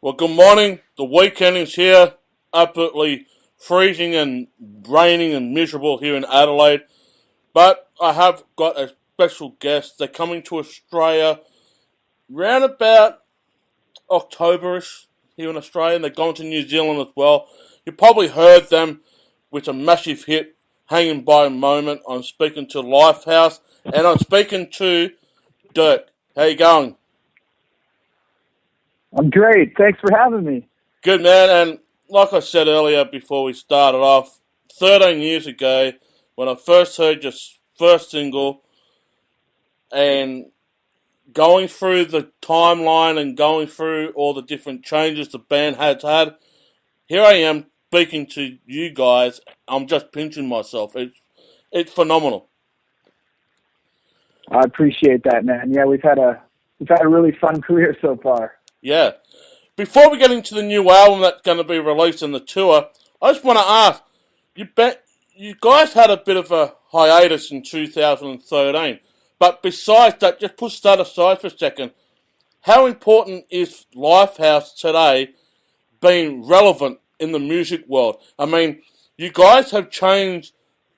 Well, good morning. The weekend is here. Absolutely freezing and raining and miserable here in Adelaide. But I have got a special guest. They're coming to Australia round about Octoberish here in Australia. And they're going to New Zealand as well. You probably heard them with a massive hit, Hanging by a Moment. I'm speaking to Lifehouse. And I'm speaking to Dirk. How you going? I'm great. Thanks for having me. Good, man. And like I said earlier before we started off, 13 years ago, when I first heard your first single and going through the timeline and going through all the different changes the band has had, here I am speaking to you guys. I'm just pinching myself. It's phenomenal. I appreciate that, man. Yeah, we've had a really fun career so far. Yeah. Before we get into the new album that's going to be released in the tour, I just want to ask, you guys had a bit of a hiatus in 2013, but besides that, just push that aside for a second. How important is Lifehouse today being relevant in the music world? I mean, you guys have changed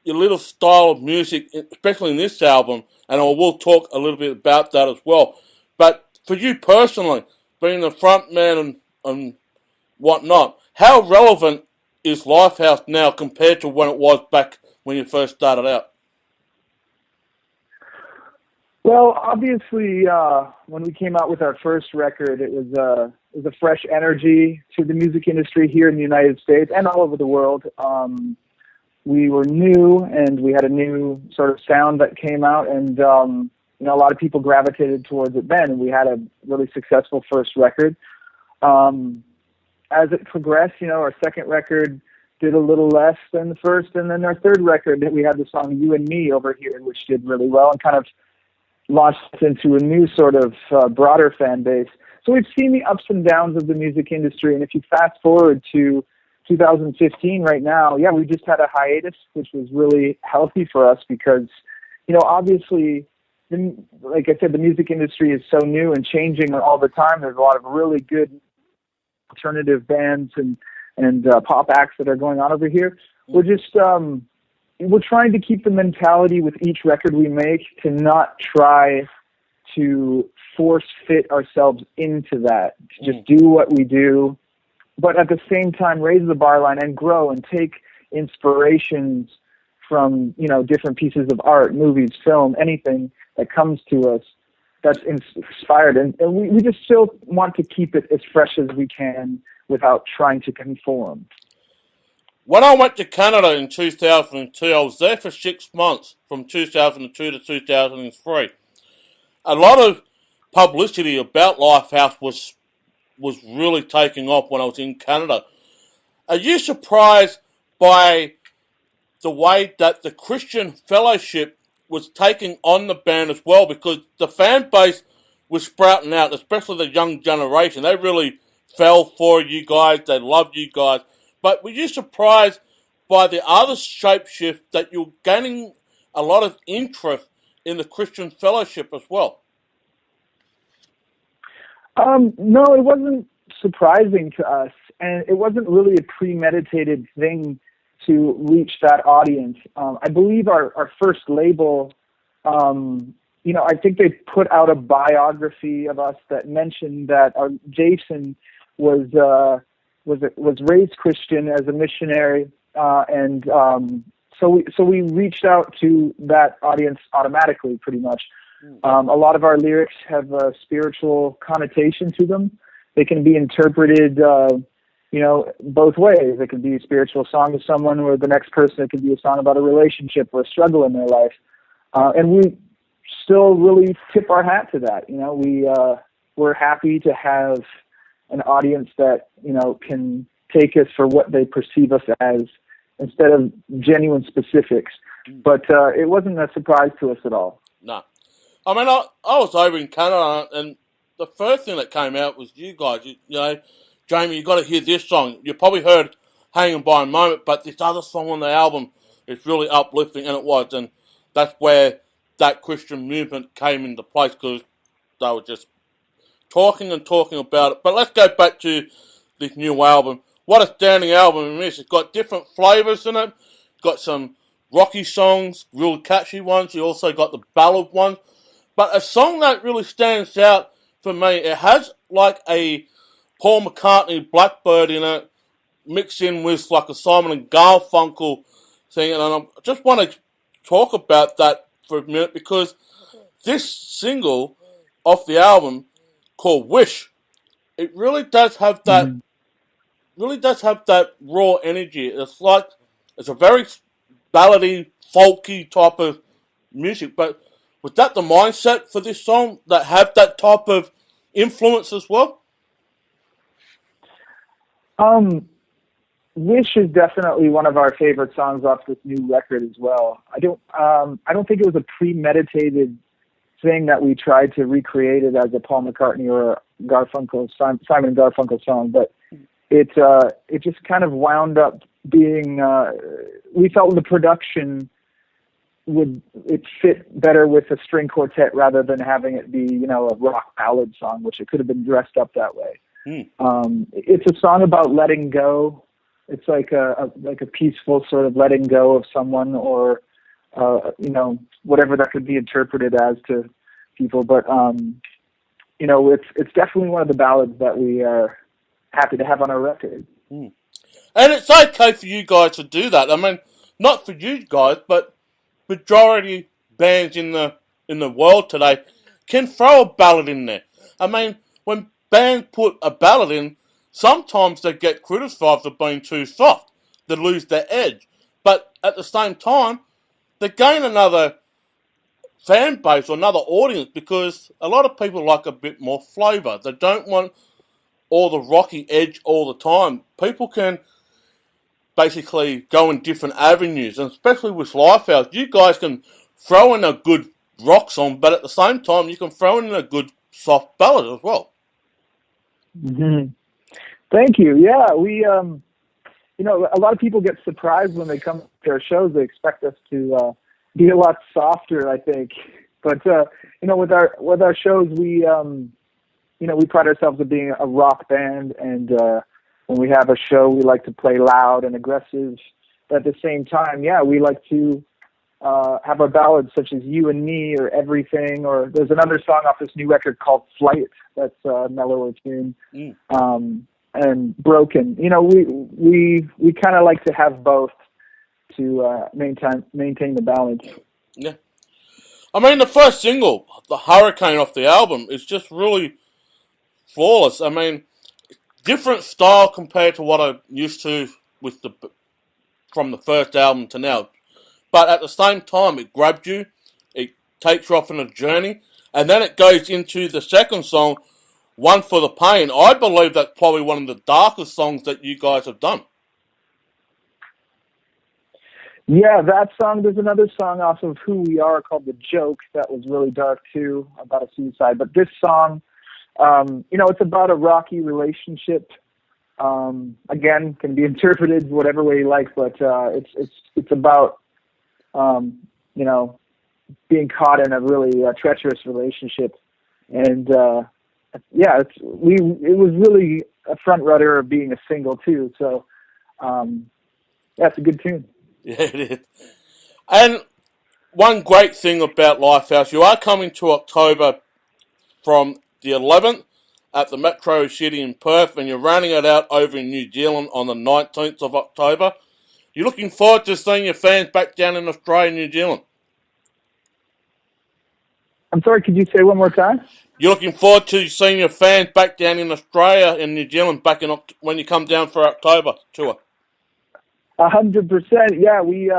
your little style of music, especially in this album, and I will talk a little bit about that as well. But for you personally, being the front man and whatnot, how relevant is Lifehouse now compared to when it was back when you first started out? Well, obviously, when we came out with our first record, it was a fresh energy to the music industry here in the United States and all over the world. We were new, and we had a new sort of sound that came out, and a lot of people gravitated towards it then, and we had a really successful first record. As it progressed, our second record did a little less than the first, and then our third record, we had the song You and Me over here, which did really well and kind of launched into a new sort of broader fan base. So we've seen the ups and downs of the music industry, and if you fast forward to 2015 right now, yeah, we just had a hiatus, which was really healthy for us because, obviously, like I said, the music industry is so new and changing all the time. There's a lot of really good alternative bands and pop acts that are going on over here. We're just we're trying to keep the mentality with each record we make to not try to force fit ourselves into that. To just do what we do, but at the same time raise the bar line and grow and take inspirations from different pieces of art, movies, film, anything that comes to us that's inspired. And we just still want to keep it as fresh as we can without trying to conform. When I went to Canada in 2002, I was there for 6 months, from 2002 to 2003. A lot of publicity about Lifehouse was really taking off when I was in Canada. Are you surprised by the way that the Christian Fellowship was taking on the band as well? Because the fan base was sprouting out, especially the young generation. They really fell for you guys. They loved you guys. But were you surprised by the other shapeshift that you're gaining a lot of interest in the Christian Fellowship as well? No, it wasn't surprising to us, and it wasn't really a premeditated thing to reach that audience. I believe our first label, I think they put out a biography of us that mentioned that Jason was raised Christian as a missionary, and so we reached out to that audience automatically, pretty much. A lot of our lyrics have a spiritual connotation to them. They can be interpreted, both ways. It could be a spiritual song to someone, or the next person it could be a song about a relationship or a struggle in their life. And we still really tip our hat to that. We're happy to have an audience that, can take us for what they perceive us as instead of genuine specifics. But it wasn't a surprise to us at all. No. I mean, I was over in Canada, and the first thing that came out was you guys. Jamie, you got to hear this song. You probably heard Hanging by a Moment, but this other song on the album is really uplifting, and it was. And that's where that Christian movement came into place, because they were just talking and talking about it. But let's go back to this new album. What a standing album it is. It's got different flavours in it. Got some rocky songs, real catchy ones. You also got the ballad one. But a song that really stands out for me, it has like a Paul McCartney Blackbird in it, mixed in with like a Simon and Garfunkel thing. And I just want to talk about that for a minute because this single off the album called Wish, it really does have that raw energy. It's like it's a very ballady, folky type of music. But was that the mindset for this song that have that type of influence as well? Wish is definitely one of our favorite songs off this new record as well. I don't think it was a premeditated thing that we tried to recreate it as a Paul McCartney or a Simon and Garfunkel song, but it just kind of wound up being. We felt the production it fit better with a string quartet rather than having it be a rock ballad song, which it could have been dressed up that way. It's a song about letting go. It's like a peaceful sort of letting go of someone, or whatever that could be interpreted as to people. But it's definitely one of the ballads that we are happy to have on our record. And it's okay for you guys to do that. I mean, not for you guys, but majority bands in the world today can throw a ballad in there. I mean, when bands put a ballad in, sometimes they get criticised of being too soft. They lose their edge. But at the same time, they gain another fan base or another audience because a lot of people like a bit more flavour. They don't want all the rocky edge all the time. People can basically go in different avenues, and especially with Lifehouse, you guys can throw in a good rock song, but at the same time, you can throw in a good soft ballad as well. Mm-hmm. Thank you. Yeah, we, a lot of people get surprised when they come to our shows. They expect us to be a lot softer, I think. But with our shows, we pride ourselves on being a rock band, and when we have a show, we like to play loud and aggressive. But at the same time, we like to have our ballads such as You and Me or Everything, or there's another song off this new record called Flight that's a mellower tune, and Broken. We kind of like to have both to maintain the balance. Yeah. I mean, the first single, The Hurricane off the album, is just really flawless. I mean, different style compared to what I'm used to from the first album to now. But at the same time, it grabs you, it takes you off on a journey, and then it goes into the second song, One for the Pain. I believe that's probably one of the darkest songs that you guys have done. Yeah, that song, there's another song off of Who We Are called The Joke that was really dark too, about a suicide. But this song, it's about a rocky relationship. Again, can be interpreted whatever way you like, but it's about being caught in a really treacherous relationship, and it was really a front runner of being a single too. So it's a good tune. Yeah, it is. And one great thing about Lifehouse, you are coming to October from the 11th at the Metro City in Perth, and you're running it out over in New Zealand on the 19th of October. You're looking forward to seeing your fans back down in Australia and New Zealand. I'm sorry, could you say one more time? You're looking forward to seeing your fans back down in Australia and New Zealand when you come down for October tour. 100%. Yeah, we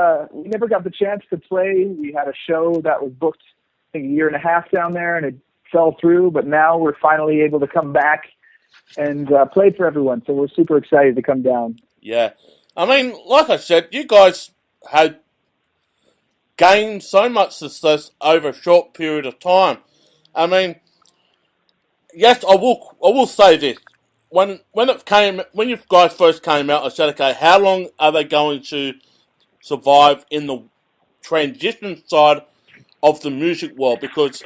never got the chance to play. We had a show that was booked, I think, a year and a half down there, and it fell through. But now we're finally able to come back and play for everyone. So we're super excited to come down. Yeah. I mean, like I said, you guys had gained so much success over a short period of time. I mean, yes, I will say this. When you guys first came out, I said, okay, how long are they going to survive in the transition side of the music world? Because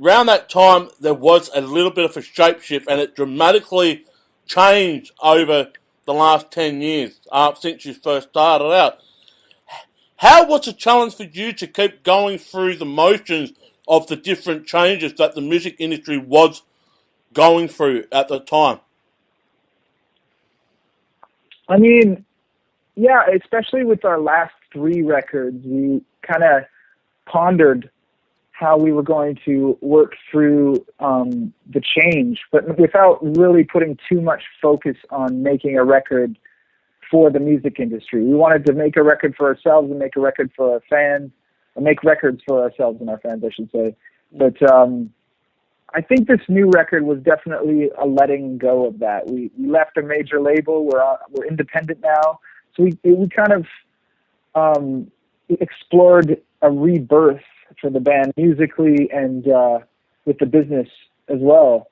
around that time, there was a little bit of a shapeshift, and it dramatically changed over the last 10 years since you first started out. How was the challenge for you to keep going through the motions of the different changes that the music industry was going through at the time? I mean, yeah, especially with our last 3 records, we kind of pondered how we were going to work through the change, but without really putting too much focus on making a record for the music industry. We wanted to make a record for ourselves and make a record for our fans, or make records for ourselves and our fans, I should say. But I think this new record was definitely a letting go of that. We left a major label. We're independent now, so we kind of explored a rebirth for the band musically and with the business as well.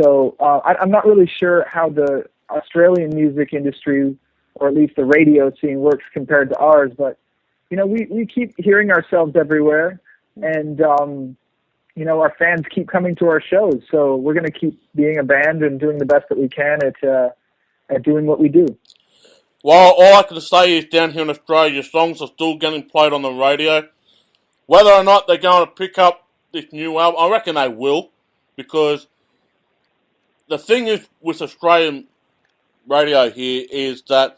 So I'm not really sure how the Australian music industry, or at least the radio scene, works compared to ours, but we keep hearing ourselves everywhere, and our fans keep coming to our shows. So we're going to keep being a band and doing the best that we can at doing what we do. Well, all I can say is down here in Australia, your songs are still getting played on the radio. Whether or not they're going to pick up this new album, I reckon they will, because the thing is with Australian radio here is that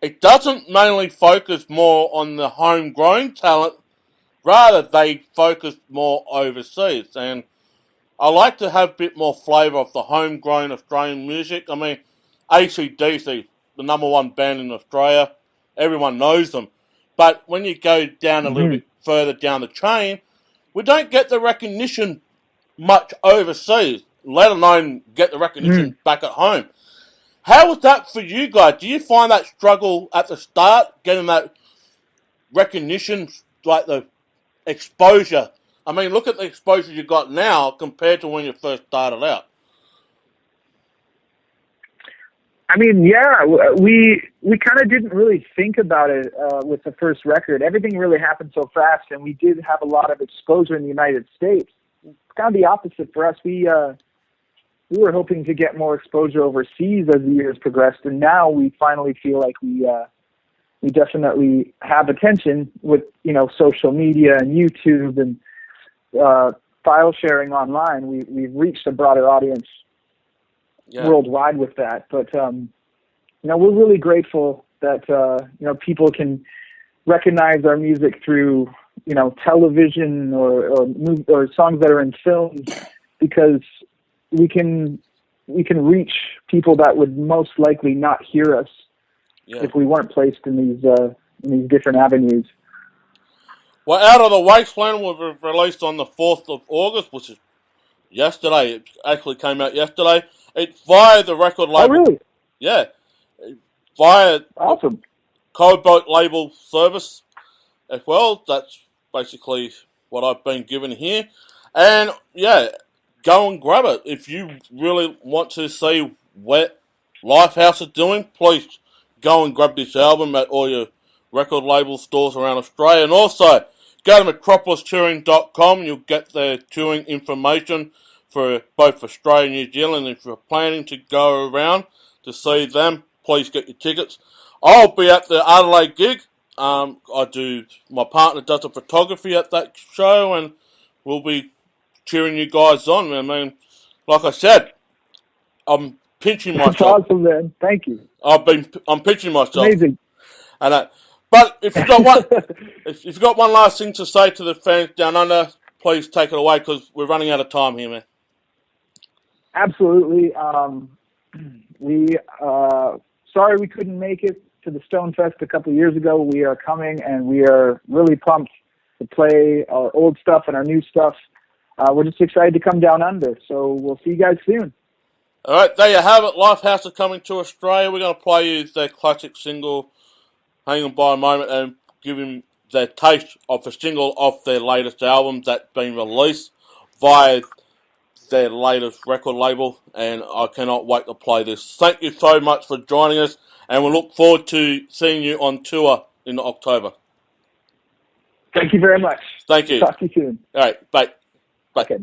it doesn't mainly focus more on the homegrown talent, rather they focus more overseas. And I like to have a bit more flavour of the homegrown Australian music. I mean, AC/DC, the number 1 band in Australia, everyone knows them. But when you go down a little bit further down the chain, we don't get the recognition much overseas, let alone get the recognition back at home. How was that for you guys? Do you find that struggle at the start, getting that recognition, like the exposure? I mean, look at the exposure you got now compared to when you first started out. I mean, yeah, we kind of didn't really think about it with the first record. Everything really happened so fast, and we did have a lot of exposure in the United States. It's kind of the opposite for us. We were hoping to get more exposure overseas as the years progressed, and now we finally feel like we definitely have attention with social media and YouTube and file sharing online. We've reached a broader audience worldwide with that. But we're really grateful that people can recognize our music through television or songs that are in films, because we can reach people that would most likely not hear us if we weren't placed in these different avenues. Well, Out of the Wasteland was released on the 4th of August, which is yesterday. It actually came out yesterday. It's via the record label. Oh, really? Yeah. Via awesome Cobalt label service as well. That's basically what I've been given here. And, go and grab it. If you really want to see what Lifehouse is doing, please go and grab this album at all your record label stores around Australia. And also, go to metropolistouring.com and you'll get their touring information for both Australia and New Zealand. If you're planning to go around to see them, please get your tickets. I'll be at the Adelaide gig. My partner does the photography at that show, and we'll be cheering you guys on. I mean, like I said, I'm pinching myself. That's awesome, man. Thank you. I'm pinching myself. Amazing. And but if you've got one last thing to say to the fans down under, please take it away, because we're running out of time here, man. Absolutely. Sorry we couldn't make it to the Stone Fest a couple of years ago. We are coming, and we are really pumped to play our old stuff and our new stuff. We're just excited to come down under, so we'll see you guys soon. All right, there you have it. Lifehouse are coming to Australia. We're going to play you their classic single, Hang On By A Moment, and give them their taste of the single off their latest album that's been released via their latest record label, and I cannot wait to play this. Thank you so much for joining us, and we look forward to seeing you on tour in October. Thank you very much. Thank you. Talk to you soon. All right, bye. Bye. Okay.